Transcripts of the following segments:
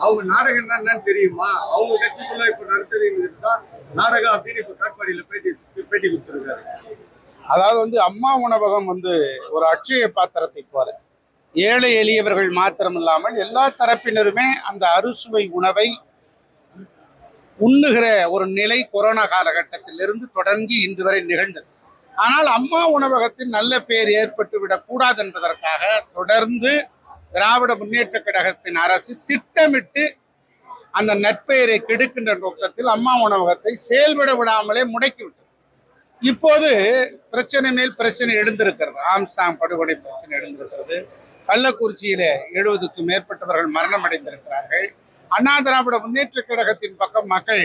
அவங்க நாடகம் என்னன்னு தெரியுமா? அவங்க கட்சிக்குள்ள இப்ப நடத்துறீங்க நாடகம் அப்படின்னு இப்ப காட்பாடியில பேட்டி கொடுத்திருக்காரு. அதாவது அம்மா உணவகம் ஒரு அட்சய பாத்திரத்தை போல ஏழை எளியவர்கள் மாத்திரமில்லாமல் எல்லா தரப்பினருமே அந்த அறுசுவை உணவை உண்ணுகிற ஒரு நிலை கொரோனா காலகட்டத்திலிருந்து தொடங்கி இன்று வரை நிகழ்ந்தது. ஆனால் அம்மா உணவகத்தில் நல்ல பேர் ஏற்பட்டு விடக்கூடாது என்பதற்காக தொடர்ந்து திராவிட முன்னேற்ற கழகத்தின் அரசு திட்டமிட்டு அந்த நற்பெயரை கெடுக்கின்ற நோக்கத்தில் அம்மா உணவகத்தை செயல்பட விடாமலே முடக்கிவிட்டது. இப்போது பிரச்சனை மேல் பிரச்சனை எழுந்திருக்கிறது. ஆம்ஸ்டாங் படுகொலை பிரச்சனை எழுந்திருக்கிறது. கள்ளக்குறிச்சியில 70க்கும் மேற்பட்டவர்கள் மரணம் அடைந்திருக்கிறார்கள். அண்ணா திராவிட முன்னேற்ற கழகத்தின் பக்கம் மக்கள்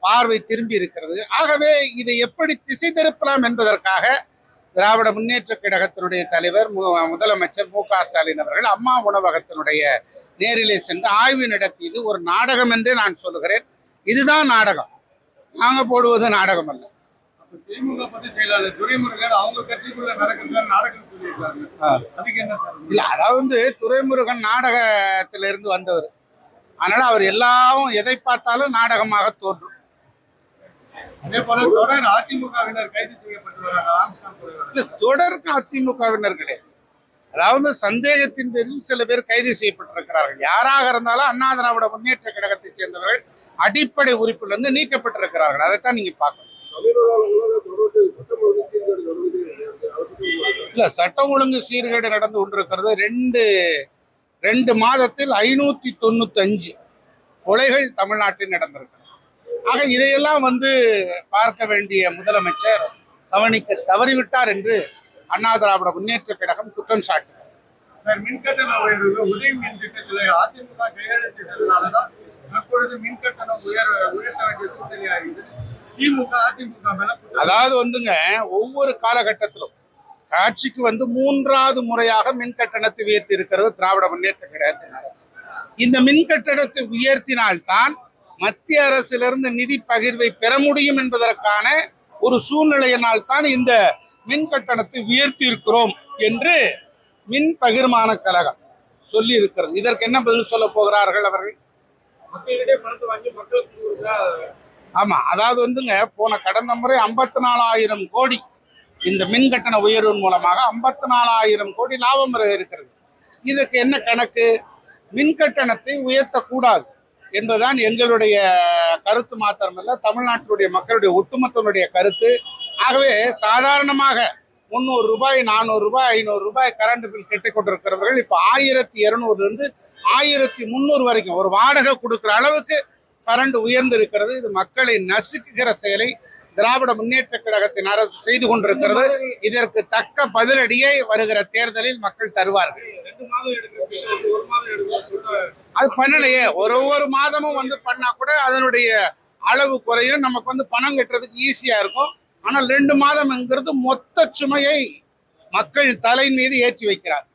பார்வை திரும்பி இருக்கிறது. ஆகவே இதை எப்படி திசை திருப்பலாம் என்பதற்காக திராவிட முன்னேற்ற கழகத்தினுடைய தலைவர் முதலமைச்சர் மு.க. ஸ்டாலின் அவர்கள் அம்மா உணவகத்தினுடைய நேரிலே சென்று ஆய்வு நடத்தியது ஒரு நாடகம் என்றே நான் சொல்லுகிறேன். இதுதான் நாடகம், நாங்க போடுவது நாடகம் அல்ல. திமுக பொதுச் செயலாளர் துரைமுருகன் அவங்க கட்சிக்குள்ள நடக்கிறது நாடகம் சொல்லியிருக்காங்க. அதுக்கு என்ன சார்? இல்ல, அதாவது துரைமுருகன் நாடகத்திலிருந்து வந்தவர். அதனால அவர் எல்லாம் எதை பார்த்தாலும் நாடகமாக தோன்றும். அதே போல தொடர் அதிமுகவினர் கைது செய்யப்பட்டு வராங்க. தொடருக்கு அதிமுகவினர் கிடையாது. அதாவது சந்தேகத்தின் பேரில் சில பேர் கைது செய்யப்பட்டிருக்கிறார்கள். யாராக இருந்தாலும் அண்ணா திராவிட முன்னேற்ற கழகத்தை சேர்ந்தவர்கள் அடிப்படை உறுப்பிலிருந்து நீக்கப்பட்டிருக்கிறார்கள். அதைத்தான் நீங்க பார்க்கணும். இல்ல, சட்டம் ஒழுங்கு சீர்கேடு நடந்து கொண்டிருக்கிறது. ரெண்டு மாதத்தில் 595 கொலைகள் தமிழ்நாட்டில் நடந்திருக்கிறது. ஆக இதையெல்லாம் பார்க்க வேண்டிய முதலமைச்சர் கவனிக்க தவறிவிட்டார் என்று அண்ணா திராவிட முன்னேற்ற கழகம் குற்றம் சாட்டுகிறார். மின்கட்டண உயர்வு உதவி மின் திட்டத்தில் அதிமுக கையெழுத்திட்டதுனாலதான் தற்பொழுது மின்கட்டணம் உயர்த்த வேண்டிய சூழ்நிலையாகிறது. திமுக அதிமுக அதாவது ஒவ்வொரு காலகட்டத்திலும் காட்சிக்கு 3வது முறையாக மின் கட்டணத்தை உயர்த்தி இருக்கிறது திராவிட முன்னேற்ற கழகத்தின் அரசு. இந்த மின் கட்டணத்தை உயர்த்தினால்தான் மத்திய அரசிலிருந்து நிதி பகிர்வை பெற முடியும் என்பதற்கான ஒரு சூழ்நிலையினால் தான் இந்த மின் கட்டணத்தை உயர்த்தி இருக்கிறோம் என்று மின் பகிர்மான கழகம் சொல்லி இருக்கிறது. இதற்கு என்ன பதில் சொல்ல போகிறார்கள் அவர்கள்? ஆமா, அதாவது போன கடந்த முறை 54,000 கோடி இந்த மின் கட்டண உயர்வின் மூலமாக 54,000 கோடி லாபம் இருக்கிறது. இதுக்கு என்ன கணக்கு? மின் கட்டணத்தை உயர்த்தக்கூடாது என்பதுதான் எங்களுடைய கருத்து மாத்திரமல்ல, தமிழ்நாட்டினுடைய மக்களுடைய ஒட்டுமொத்தனுடைய கருத்து. ஆகவே சாதாரணமாக 300 ரூபாய், 400 ரூபாய், 500 ரூபாய் கரண்ட் பில் கட்டிக் கொண்டிருக்கிறவர்கள் இப்போ 1200 1300 வரைக்கும் ஒரு வாடகை கொடுக்கிற அளவுக்கு கரண்ட் உயர்ந்து இருக்கிறது. இது மக்களை நசுக்குகிற செயலை திராவிட முன்னேற்ற கழகத்தின் அரசு செய்து கொண்டிருக்கிறது. இதற்கு தக்க பதிலடியை வருகிற தேர்தலில் மக்கள் தருவார்கள். அது பண்ணலையே. ஒரு மாதமும் பண்ணா கூட அதனுடைய அளவு குறையும். நமக்கு பணம் கட்டுறதுக்கு ஈஸியா இருக்கும். ஆனால் 2 மாதம்ங்கிறது மொத்த சுமையை மக்கள் தலை மீது ஏற்றி வைக்கிறார்.